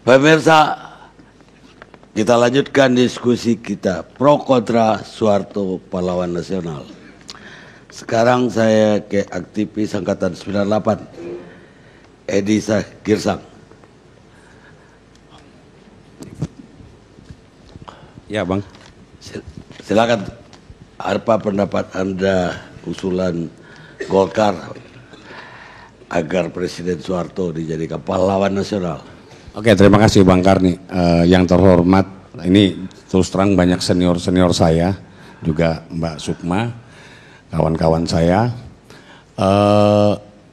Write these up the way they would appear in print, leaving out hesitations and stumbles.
Pemirsa, kita lanjutkan diskusi kita pro kontra Soeharto pahlawan nasional. Sekarang saya ke aktivis angkatan 98, Edi Girsang. Ya Bang. Silakan, apa pendapat Anda usulan Golkar agar Presiden Soeharto dijadikan pahlawan nasional? Oke, terima kasih Bang Karni. Yang terhormat, ini terus terang banyak senior-senior saya, juga Mbak Sukma, kawan-kawan saya.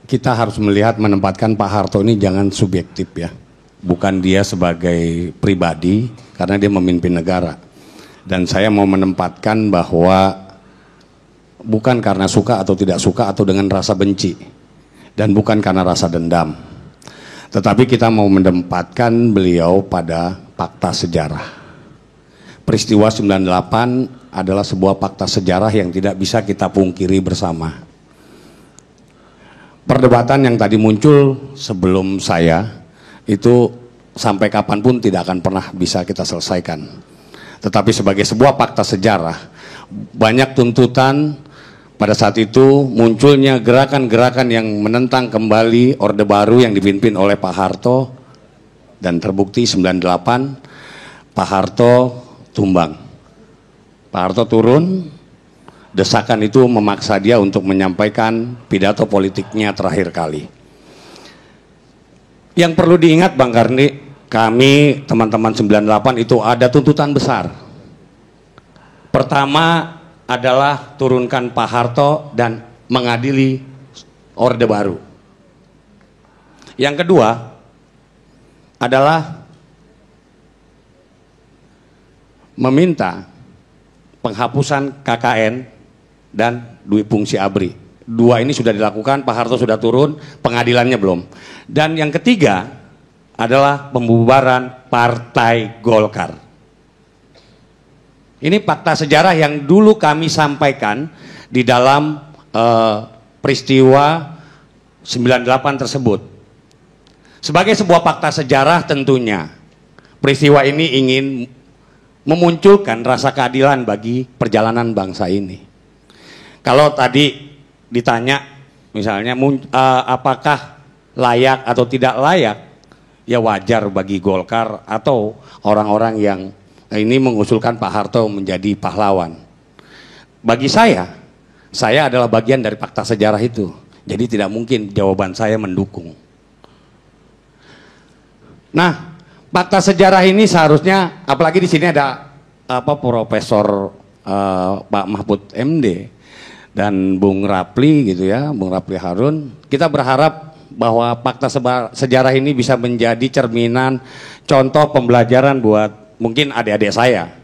Kita harus melihat, menempatkan Pak Harto ini jangan subjektif ya. Bukan dia sebagai pribadi, karena dia memimpin negara. Dan saya mau menempatkan bahwa bukan karena suka atau tidak suka atau dengan rasa benci. Dan bukan karena rasa dendam. Tetapi kita mau menempatkan beliau pada fakta sejarah. Peristiwa 98 adalah sebuah fakta sejarah yang tidak bisa kita pungkiri bersama. Perdebatan yang tadi muncul sebelum saya, itu sampai kapanpun tidak akan pernah bisa kita selesaikan. Tetapi sebagai sebuah fakta sejarah, banyak tuntutan. Pada saat itu munculnya gerakan-gerakan yang menentang kembali Orde Baru yang dipimpin oleh Pak Harto, dan terbukti 98 Pak Harto tumbang. Pak Harto turun, desakan itu memaksa dia untuk menyampaikan pidato politiknya terakhir kali. Yang perlu diingat Bang Karni, kami teman-teman 98 itu ada tuntutan besar. Pertama adalah turunkan Pak Harto dan mengadili Orde Baru. Yang kedua adalah meminta penghapusan KKN dan Dwi Fungsi ABRI. Dua ini sudah dilakukan, Pak Harto sudah turun, pengadilannya belum. Dan yang ketiga adalah pembubaran Partai Golkar. Ini fakta sejarah yang dulu kami sampaikan di dalam peristiwa 98 tersebut. Sebagai sebuah fakta sejarah tentunya, peristiwa ini ingin memunculkan rasa keadilan bagi perjalanan bangsa ini. Kalau tadi ditanya misalnya apakah layak atau tidak layak, ya wajar bagi Golkar atau orang-orang yang ini mengusulkan Pak Harto menjadi pahlawan. Bagi saya adalah bagian dari fakta sejarah itu. Jadi tidak mungkin jawaban saya mendukung. Nah, fakta sejarah ini seharusnya, apalagi di sini ada Profesor Pak Mahfud MD dan Bung Rapli gitu ya, Bung Rapli Harun. Kita berharap bahwa fakta sejarah ini bisa menjadi cerminan, contoh pembelajaran buat mungkin adik-adik saya.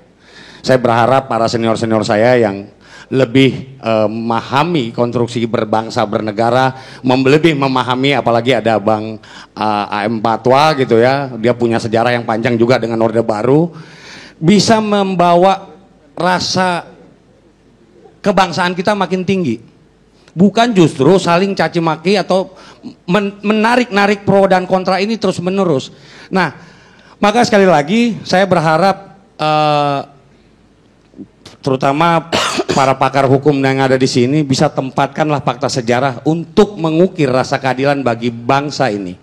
Saya berharap para senior-senior saya yang lebih memahami konstruksi berbangsa bernegara, lebih memahami, apalagi ada Bang AM Patwa gitu ya, dia punya sejarah yang panjang juga dengan Orde Baru, bisa membawa rasa kebangsaan kita makin tinggi. Bukan justru saling caci maki atau menarik-narik pro dan kontra ini terus menerus. Nah, maka sekali lagi saya berharap terutama para pakar hukum yang ada di sini bisa tempatkanlah fakta sejarah untuk mengukir rasa keadilan bagi bangsa ini.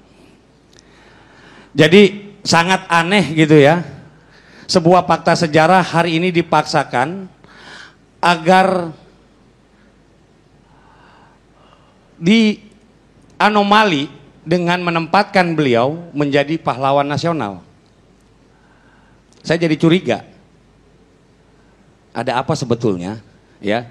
Jadi sangat aneh gitu ya, sebuah fakta sejarah hari ini dipaksakan agar di anomali dengan menempatkan beliau menjadi pahlawan nasional. Saya jadi curiga, ada apa sebetulnya ya?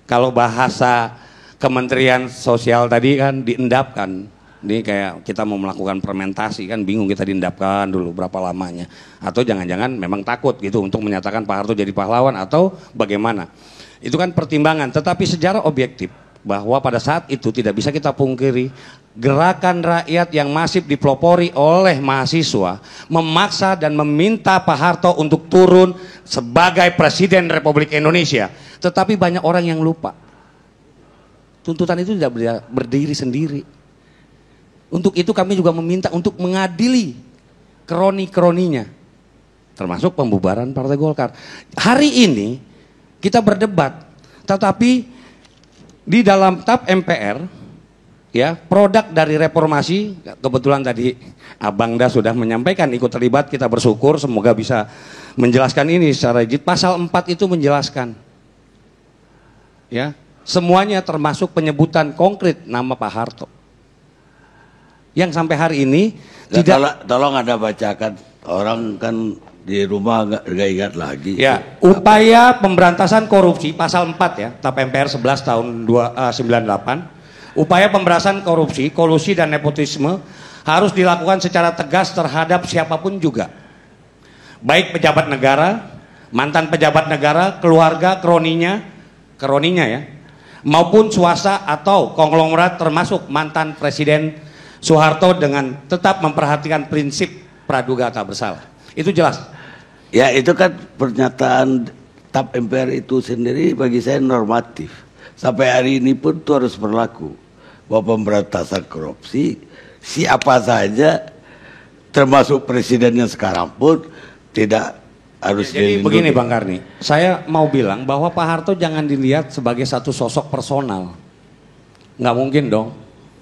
Kalau bahasa Kementerian Sosial tadi kan diendapkan, ini kayak kita mau melakukan fermentasi kan, bingung kita diendapkan dulu berapa lamanya, atau jangan-jangan memang takut gitu untuk menyatakan Pak Harto jadi pahlawan atau bagaimana? Itu kan pertimbangan, tetapi sejarah objektif bahwa pada saat itu tidak bisa kita pungkiri, gerakan rakyat yang masif dipelopori oleh mahasiswa memaksa dan meminta Pak Harto untuk turun sebagai Presiden Republik Indonesia. Tetapi banyak orang yang lupa, tuntutan itu tidak berdiri sendiri. Untuk itu kami juga meminta untuk mengadili kroni-kroninya, termasuk pembubaran Partai Golkar. Hari ini kita berdebat, tetapi di dalam TAP MPR, ya, produk dari reformasi, kebetulan tadi Abang Da sudah menyampaikan ikut terlibat, kita bersyukur, semoga bisa menjelaskan ini secara rigid. Pasal 4 itu menjelaskan, ya, semuanya termasuk penyebutan konkret nama Pak Harto. Yang sampai hari ini tolong Anda bacakan, orang kan di rumah nggak ingat lagi. Ya, upaya pemberantasan korupsi pasal 4 ya, TAP MPR 11 tahun 98. Upaya pemberantasan korupsi, kolusi dan nepotisme harus dilakukan secara tegas terhadap siapapun juga. Baik pejabat negara, mantan pejabat negara, keluarga, kroninya ya, maupun swasta atau konglomerat termasuk mantan Presiden Soeharto dengan tetap memperhatikan prinsip praduga tak bersalah. Itu jelas. Ya, itu kan pernyataan TAP MPR itu sendiri bagi saya normatif. Sampai hari ini pun itu harus berlaku. Bahwa pemberantasan korupsi siapa saja, termasuk presiden yang sekarang pun tidak harus Jadi dilindungi. begini Bang Karni, saya mau bilang bahwa Pak Harto jangan dilihat sebagai satu sosok personal. Nggak mungkin dong.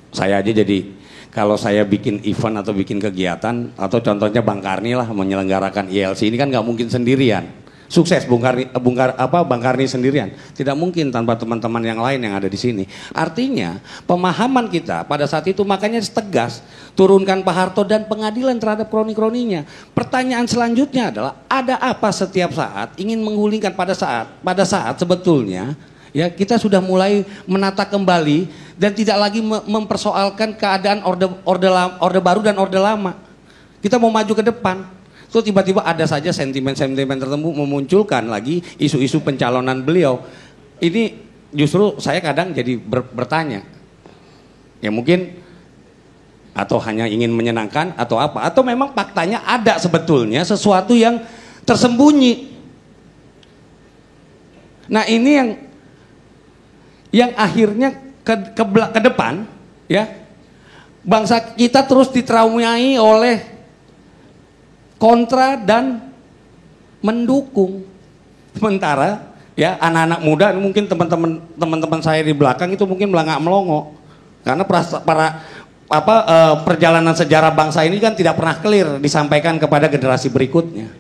Saya aja jadi, kalau saya bikin event atau bikin kegiatan, atau contohnya Bang Karni lah menyelenggarakan ILC, ini kan nggak mungkin sendirian. Sukses Bang Karni sendirian. Tidak mungkin tanpa teman-teman yang lain yang ada di sini. Artinya pemahaman kita pada saat itu makanya tegas, turunkan Pak Harto dan pengadilan terhadap kroni-kroninya. Pertanyaan selanjutnya adalah, ada apa setiap saat ingin menggulingkan pada saat sebetulnya ya kita sudah mulai menata kembali dan tidak lagi mempersoalkan keadaan orde baru dan orde lama. Kita mau maju ke depan. So tiba-tiba ada saja sentimen-sentimen tertentu memunculkan lagi isu-isu pencalonan beliau. Ini justru saya kadang jadi bertanya. Ya mungkin atau hanya ingin menyenangkan atau apa, atau memang faktanya ada sebetulnya sesuatu yang tersembunyi. Nah, ini yang akhirnya ke depan ya, bangsa kita terus ditraumai oleh kontra dan mendukung. Sementara ya anak-anak muda, mungkin teman-teman saya di belakang itu mungkin melangak melongo karena perjalanan sejarah bangsa ini kan tidak pernah clear disampaikan kepada generasi berikutnya.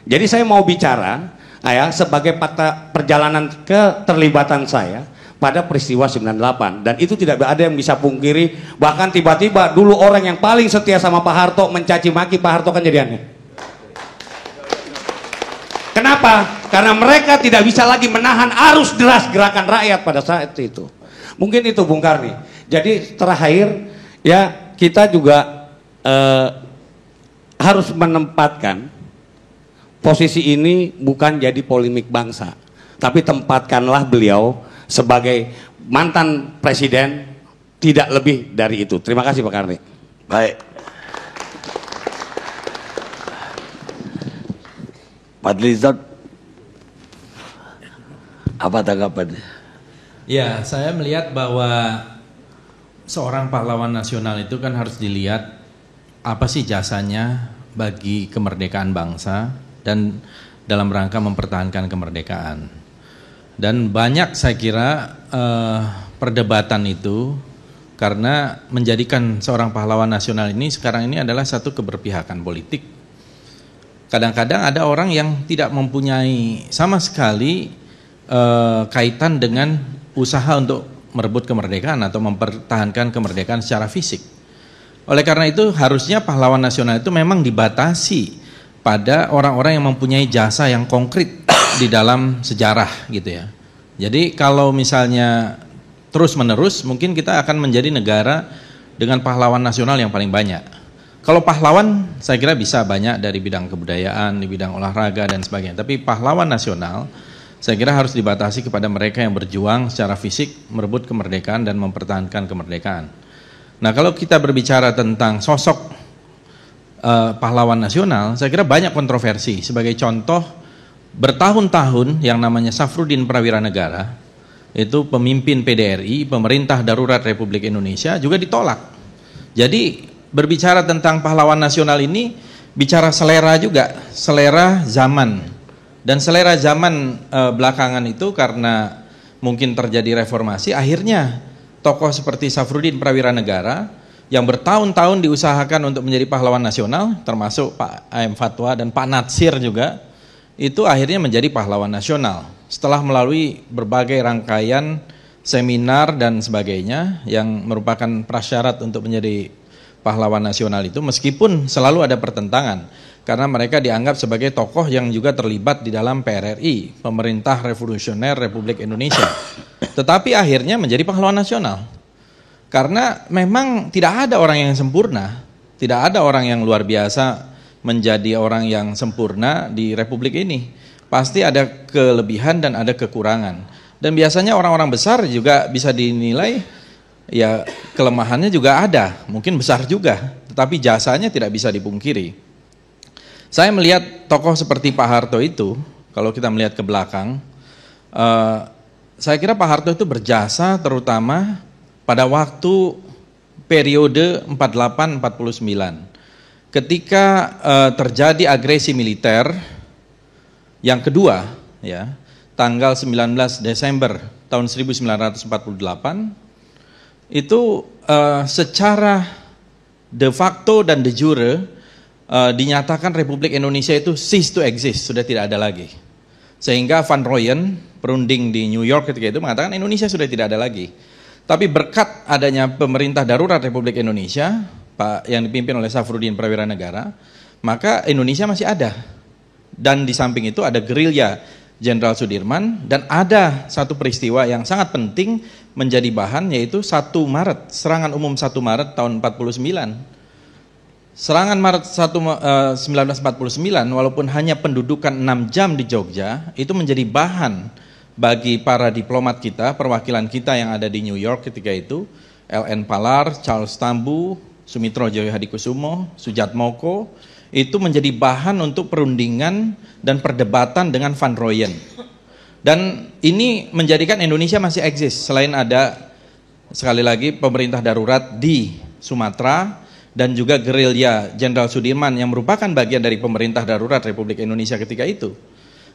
Jadi saya mau bicara ya sebagai fakta perjalanan keterlibatan saya pada peristiwa 98, dan itu tidak ada yang bisa pungkiri. Bahkan tiba-tiba dulu orang yang paling setia sama Pak Harto mencaci maki Pak Harto kan jadi aneh. Kenapa? Karena mereka tidak bisa lagi menahan arus deras gerakan rakyat pada saat itu. Mungkin itu Bung Karni. Jadi terakhir ya, kita juga harus menempatkan posisi ini bukan jadi polemik bangsa, tapi tempatkanlah beliau sebagai mantan presiden, tidak lebih dari itu. Terima kasih Pak Karni. Baik. Pak Lizard, apa tanggapannya? Ya, saya melihat bahwa seorang pahlawan nasional itu kan harus dilihat apa sih jasanya bagi kemerdekaan bangsa dan dalam rangka mempertahankan kemerdekaan. Dan banyak saya kira perdebatan itu karena menjadikan seorang pahlawan nasional ini sekarang ini adalah satu keberpihakan politik. Kadang-kadang ada orang yang tidak mempunyai sama sekali kaitan dengan usaha untuk merebut kemerdekaan atau mempertahankan kemerdekaan secara fisik. Oleh karena itu harusnya pahlawan nasional itu memang dibatasi pada orang-orang yang mempunyai jasa yang konkret di dalam sejarah gitu ya. Jadi kalau misalnya terus-menerus mungkin kita akan menjadi negara dengan pahlawan nasional yang paling banyak. Kalau pahlawan saya kira bisa banyak dari bidang kebudayaan, di bidang olahraga dan sebagainya. Tapi pahlawan nasional saya kira harus dibatasi kepada mereka yang berjuang secara fisik merebut kemerdekaan dan mempertahankan kemerdekaan. Nah, kalau kita berbicara tentang sosok pahlawan nasional, saya kira banyak kontroversi. Sebagai contoh, bertahun-tahun yang namanya Safrudin Prawira Negara, itu pemimpin PDRI, Pemerintah Darurat Republik Indonesia, juga ditolak. Jadi berbicara tentang pahlawan nasional ini bicara selera juga, selera zaman. Dan selera zaman belakangan itu karena mungkin terjadi reformasi, akhirnya tokoh seperti Safrudin Prawiranegara yang bertahun-tahun diusahakan untuk menjadi pahlawan nasional, termasuk Pak A.M. Fatwa dan Pak Natsir juga, itu akhirnya menjadi pahlawan nasional. Setelah melalui berbagai rangkaian seminar dan sebagainya yang merupakan prasyarat untuk menjadi pahlawan nasional itu, meskipun selalu ada pertentangan, karena mereka dianggap sebagai tokoh yang juga terlibat di dalam PRRI, Pemerintah Revolusioner Republik Indonesia. Tetapi akhirnya menjadi pahlawan nasional. Karena memang tidak ada orang yang sempurna, tidak ada orang yang luar biasa menjadi orang yang sempurna di Republik ini. Pasti ada kelebihan dan ada kekurangan. Dan biasanya orang-orang besar juga bisa dinilai, ya kelemahannya juga ada, mungkin besar juga, tetapi jasanya tidak bisa dipungkiri. Saya melihat tokoh seperti Pak Harto itu, kalau kita melihat ke belakang, saya kira Pak Harto itu berjasa terutama pada waktu periode 48-49. Ketika terjadi agresi militer yang kedua, ya, tanggal 19 Desember tahun 1948, itu secara de facto dan de jure dinyatakan Republik Indonesia itu cease to exist, sudah tidak ada lagi. Sehingga Van Royen, perunding di New York ketika itu mengatakan Indonesia sudah tidak ada lagi. Tapi berkat adanya pemerintah darurat Republik Indonesia, Pak, yang dipimpin oleh Safrudin Prawiranegara, maka Indonesia masih ada. Dan di samping itu ada gerilya Jenderal Sudirman, dan ada satu peristiwa yang sangat penting menjadi bahan, yaitu 1 Maret, serangan umum 1 Maret tahun 49. Serangan Maret 1949, walaupun hanya pendudukan 6 jam di Jogja, itu menjadi bahan bagi para diplomat kita, perwakilan kita yang ada di New York ketika itu, L.N. Palar, Charles Tambu, Sumitro Joyohadikusumo, Sujatmoko, itu menjadi bahan untuk perundingan dan perdebatan dengan Van Royen. Dan ini menjadikan Indonesia masih eksis, selain ada, sekali lagi, pemerintah darurat di Sumatera, dan juga gerilya Jenderal Sudirman yang merupakan bagian dari pemerintah darurat Republik Indonesia ketika itu.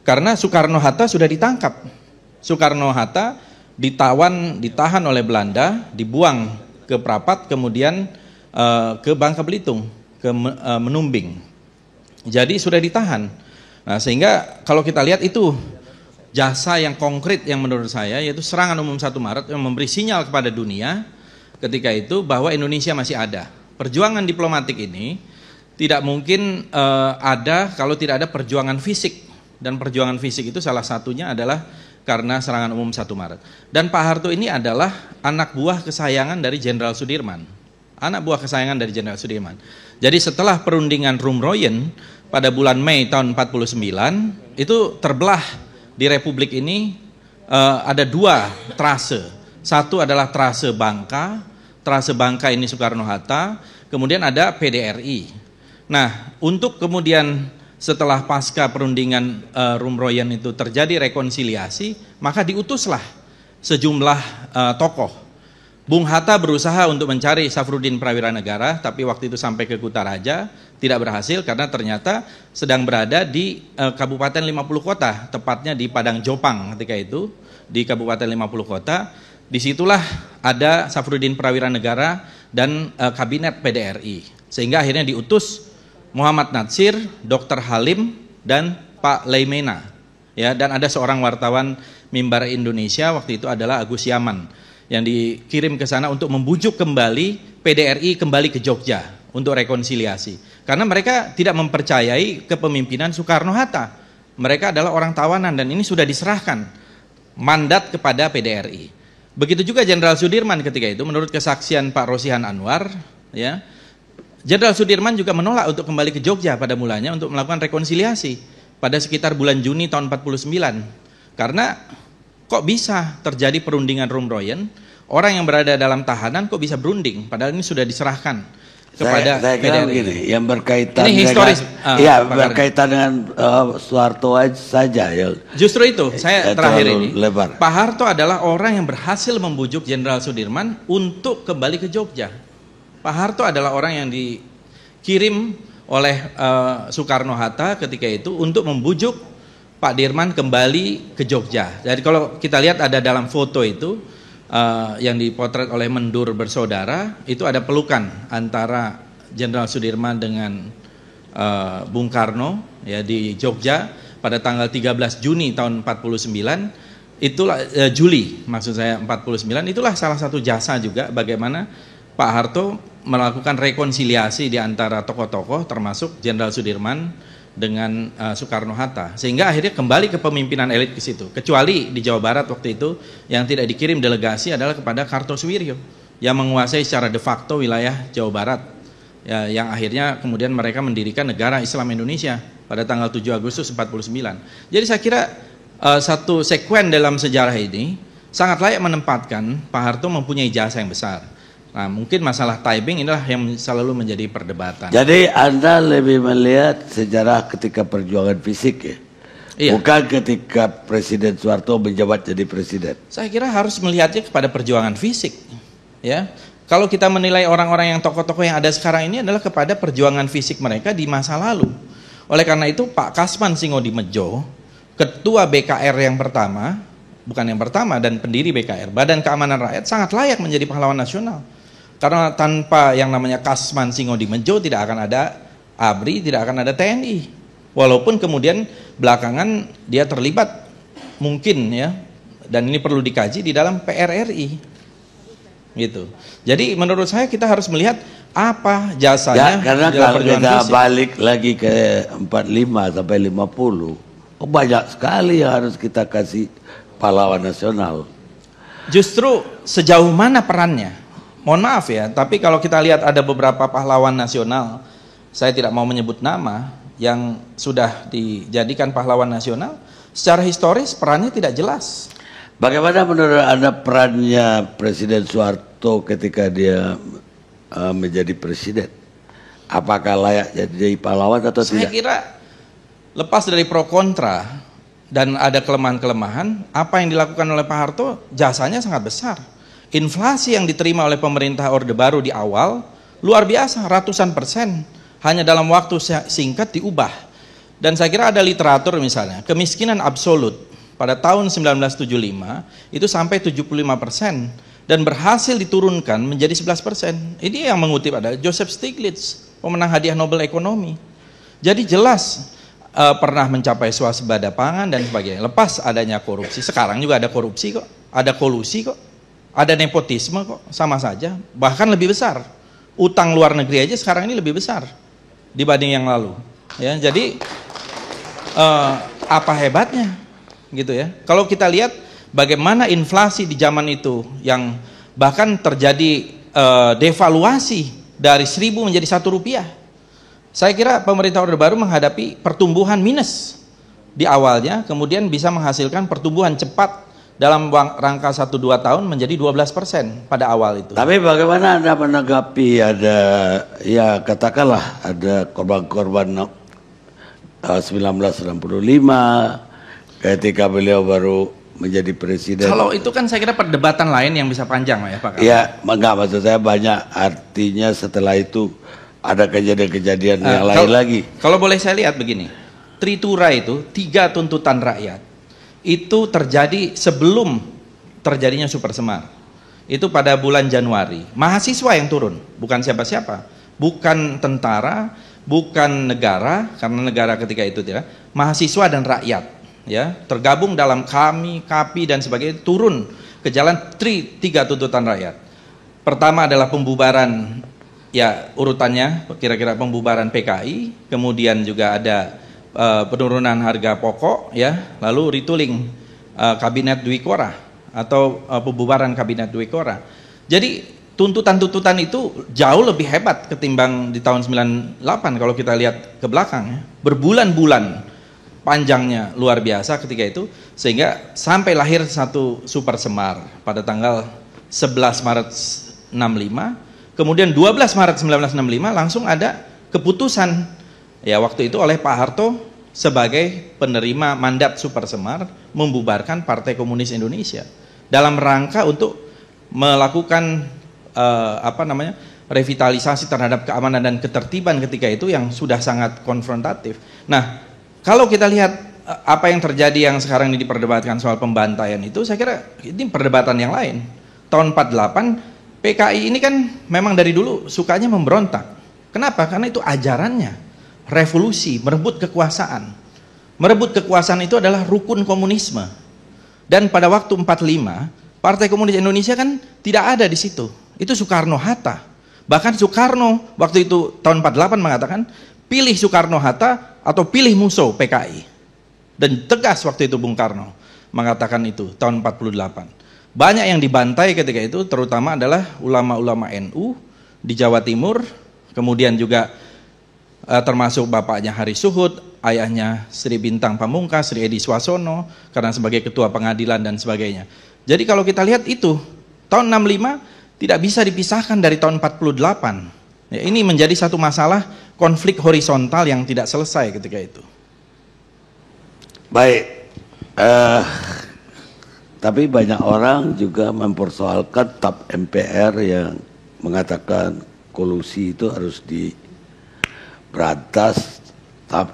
Karena Soekarno-Hatta sudah ditangkap. Soekarno-Hatta ditahan oleh Belanda, dibuang ke Prapat, kemudian ke Bangka Belitung, ke Menumbing. Jadi sudah ditahan. Nah, sehingga kalau kita lihat itu jasa yang konkret yang menurut saya, yaitu serangan umum 1 Maret yang memberi sinyal kepada dunia ketika itu bahwa Indonesia masih ada. Perjuangan diplomatik ini tidak mungkin ada kalau tidak ada perjuangan fisik. Dan perjuangan fisik itu salah satunya adalah karena serangan umum 1 Maret. Dan Pak Harto ini adalah anak buah kesayangan dari Jenderal Sudirman. Anak buah kesayangan dari Jenderal Sudirman. Jadi setelah perundingan Rumroyen pada bulan Mei tahun 49, itu terbelah di Republik ini ada 2 trase. Satu adalah trase Bangka. Trase Bangka ini Soekarno-Hatta. Kemudian ada PDRI. Nah, untuk kemudian setelah pasca perundingan Rumroyen itu terjadi rekonsiliasi, maka diutuslah sejumlah tokoh. Bung Hatta berusaha untuk mencari Safrudin Prawiranegara, tapi waktu itu sampai ke Kutaraja, tidak berhasil karena ternyata sedang berada di Kabupaten 50 Kota, tepatnya di Padang Jopang ketika itu, di Kabupaten 50 Kota. Disitulah ada Safrudin Prawiranegara dan kabinet PDRI, sehingga akhirnya diutus Muhammad Natsir, Dr. Halim, dan Pak Leimena. Ya, dan ada seorang wartawan Mimbar Indonesia waktu itu adalah Agus Yaman yang dikirim ke sana untuk membujuk kembali PDRI kembali ke Jogja untuk rekonsiliasi. Karena mereka tidak mempercayai kepemimpinan Soekarno-Hatta. Mereka adalah orang tawanan dan ini sudah diserahkan mandat kepada PDRI. Begitu juga Jenderal Sudirman ketika itu, menurut kesaksian Pak Rosihan Anwar, ya, Jenderal Sudirman juga menolak untuk kembali ke Jogja pada mulanya untuk melakukan rekonsiliasi pada sekitar bulan Juni tahun 49. Karena kok bisa terjadi perundingan Rumroyen, orang yang berada dalam tahanan kok bisa berunding, padahal ini sudah diserahkan kepada saya kira PDRI. begini, yang berkaitan ini historis, ya berkaitan dengan Soeharto saja ya. Justru itu, saya terakhir ini, lebar. Pak Harto adalah orang yang berhasil membujuk Jenderal Sudirman untuk kembali ke Jogja. Pak Harto adalah orang yang dikirim oleh Soekarno-Hatta ketika itu untuk membujuk Pak Dirman kembali ke Jogja. Jadi kalau kita lihat ada dalam foto itu yang dipotret oleh Mendur bersaudara, itu ada pelukan antara Jenderal Sudirman dengan Bung Karno ya di Jogja pada tanggal 13 Juni tahun 49. Itulah Juli maksud saya 49, itulah salah satu jasa juga bagaimana Pak Harto melakukan rekonsiliasi di antara tokoh-tokoh termasuk Jenderal Sudirman dengan Soekarno-Hatta, sehingga akhirnya kembali ke pemimpinan elit ke situ. Kecuali di Jawa Barat waktu itu yang tidak dikirim delegasi adalah kepada Kartosuwiryo yang menguasai secara de facto wilayah Jawa Barat ya, yang akhirnya kemudian mereka mendirikan Negara Islam Indonesia pada tanggal 7 Agustus 49. Jadi saya kira satu sekuen dalam sejarah ini sangat layak menempatkan Pak Harto mempunyai jasa yang besar. Nah, mungkin masalah timing inilah yang selalu menjadi perdebatan. Jadi Anda lebih melihat sejarah ketika perjuangan fisik ya? Iya. Bukan ketika Presiden Soeharto menjabat jadi presiden. Saya kira harus melihatnya kepada perjuangan fisik. Ya, kalau kita menilai orang-orang yang tokoh-tokoh yang ada sekarang ini adalah kepada perjuangan fisik mereka di masa lalu. Oleh karena itu Pak Kasman Singodimedjo, Ketua BKR yang pertama, bukan yang pertama dan pendiri BKR, Badan Keamanan Rakyat, sangat layak menjadi pahlawan nasional. Karena tanpa yang namanya Kasman Singodimedjo tidak akan ada ABRI, tidak akan ada TNI. Walaupun kemudian belakangan dia terlibat mungkin ya, dan ini perlu dikaji di dalam PRRI. Gitu. Jadi menurut saya kita harus melihat apa jasanya. Ya, karena kalau kita balik lagi ke 45 sampai 50, banyak sekali yang harus kita kasih pahlawan nasional. Justru sejauh mana perannya? Mohon maaf ya, tapi kalau kita lihat ada beberapa pahlawan nasional, saya tidak mau menyebut nama, yang sudah dijadikan pahlawan nasional, secara historis perannya tidak jelas. Bagaimana menurut Anda perannya Presiden Soeharto ketika dia menjadi presiden? Apakah layak jadi pahlawan atau tidak? Saya kira lepas dari pro kontra dan ada kelemahan-kelemahan, apa yang dilakukan oleh Pak Harto jasanya sangat besar. Inflasi yang diterima oleh pemerintah Orde Baru di awal luar biasa, ratusan persen, hanya dalam waktu singkat diubah. Dan saya kira ada literatur misalnya, kemiskinan absolut pada tahun 1975 itu sampai 75% dan berhasil diturunkan menjadi 11%. Ini yang mengutip ada Joseph Stiglitz, pemenang hadiah Nobel Ekonomi. Jadi jelas pernah mencapai swasembada pangan dan sebagainya. Lepas adanya korupsi, sekarang juga ada korupsi kok, ada kolusi kok. Ada nepotisme kok, sama saja, bahkan lebih besar. Utang luar negeri aja sekarang ini lebih besar dibanding yang lalu. Ya, jadi apa hebatnya, gitu ya? Kalau kita lihat bagaimana inflasi di zaman itu yang bahkan terjadi devaluasi dari 1.000 menjadi Rp1. Saya kira pemerintah Orde Baru menghadapi pertumbuhan minus di awalnya, kemudian bisa menghasilkan pertumbuhan cepat dalam rangka 1-2 tahun menjadi 12% pada awal itu. Tapi bagaimana Anda menanggapi ada, ya katakanlah ada korban-korban 1965 ketika beliau baru menjadi presiden? Kalau itu kan saya kira perdebatan lain yang bisa panjang ya Pak. Ya, enggak, maksud saya banyak artinya setelah itu ada kejadian-kejadian yang lain lagi. Kalau boleh saya lihat begini, Tritura itu 3 tuntutan rakyat. Itu terjadi sebelum terjadinya Super Semar. Itu pada bulan Januari. Mahasiswa yang turun, bukan siapa-siapa, bukan tentara, bukan negara, karena negara ketika itu tidak, mahasiswa dan rakyat, ya, tergabung dalam KAPI dan sebagainya, turun ke jalan 3 tuntutan rakyat. Pertama adalah pembubaran, ya urutannya kira-kira pembubaran PKI, kemudian juga ada penurunan harga pokok, ya, lalu retooling kabinet Dwi Korah atau pembubaran kabinet Dwi Korah. Jadi tuntutan-tuntutan itu jauh lebih hebat ketimbang di tahun 98 kalau kita lihat ke belakang, ya. Berbulan-bulan panjangnya luar biasa ketika itu, sehingga sampai lahir satu Super Semar pada tanggal 11 Maret 65, kemudian 12 Maret 1965 langsung ada keputusan, ya waktu itu oleh Pak Harto sebagai penerima mandat Super Semar membubarkan Partai Komunis Indonesia dalam rangka untuk melakukan revitalisasi terhadap keamanan dan ketertiban ketika itu yang sudah sangat konfrontatif. Nah, kalau kita lihat apa yang terjadi yang sekarang ini diperdebatkan soal pembantaian itu, saya kira ini perdebatan yang lain. Tahun 48 PKI ini kan memang dari dulu sukanya memberontak. Kenapa? Karena itu ajarannya, revolusi, merebut kekuasaan. Merebut kekuasaan itu adalah rukun komunisme. Dan pada waktu 45, Partai Komunis Indonesia kan tidak ada di situ. Itu Soekarno-Hatta. Bahkan Soekarno waktu itu tahun 48 mengatakan, pilih Soekarno-Hatta atau pilih musuh PKI. Dan tegas waktu itu Bung Karno mengatakan itu tahun 48. Banyak yang dibantai ketika itu, terutama adalah ulama-ulama NU di Jawa Timur, kemudian juga termasuk bapaknya Hari Suhud, ayahnya Sri Bintang Pamungkas, Sri Edi Swasono, karena sebagai ketua pengadilan dan sebagainya. Jadi kalau kita lihat itu, tahun 65 tidak bisa dipisahkan dari tahun 48. Ya, ini menjadi satu masalah konflik horizontal yang tidak selesai ketika itu. Baik, tapi banyak orang juga mempersoalkan TAP MPR yang mengatakan kolusi itu harus diberantas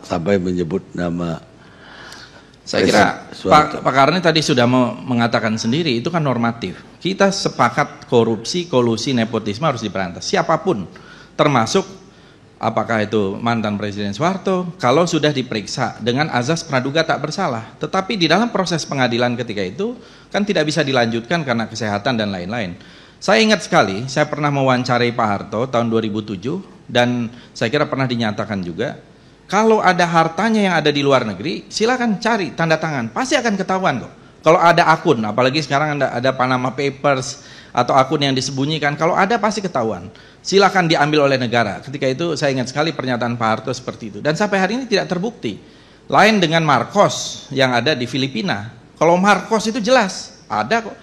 sampai menyebut nama. Saya kira Pak Karni tadi sudah mengatakan sendiri, itu kan normatif. Kita sepakat korupsi, kolusi, nepotisme harus diberantas. Siapapun, termasuk apakah itu mantan Presiden Soeharto, kalau sudah diperiksa dengan azas praduga tak bersalah. Tetapi di dalam proses pengadilan ketika itu, kan tidak bisa dilanjutkan karena kesehatan dan lain-lain. Saya ingat sekali, saya pernah mewawancarai Pak Harto tahun 2007, dan saya kira pernah dinyatakan juga, kalau ada hartanya yang ada di luar negeri, silakan cari tanda tangan, pasti akan ketahuan kok. Kalau ada akun, apalagi sekarang ada Panama Papers, atau akun yang disembunyikan, kalau ada pasti ketahuan. Silakan diambil oleh negara. Ketika itu saya ingat sekali pernyataan Pak Harto seperti itu. Dan sampai hari ini tidak terbukti. Lain dengan Marcos yang ada di Filipina. Kalau Marcos itu jelas, ada kok.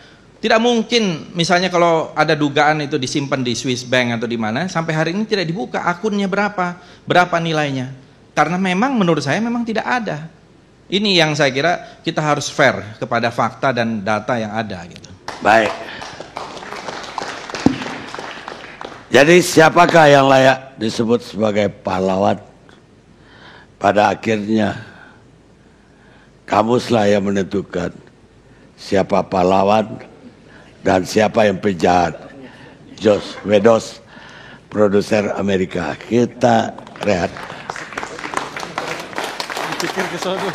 Tidak mungkin misalnya kalau ada dugaan itu disimpan di Swiss Bank atau di mana, sampai hari ini tidak dibuka akunnya berapa nilainya. Karena memang menurut saya memang tidak ada. Ini yang saya kira kita harus fair kepada fakta dan data yang ada gitu. Baik. Jadi siapakah yang layak disebut sebagai pahlawan? Pada akhirnya kamuslah yang menentukan siapa pahlawan dan siapa yang penjahat. Josh Wedos, produser Amerika. Kita rehat. Pikir ke sono.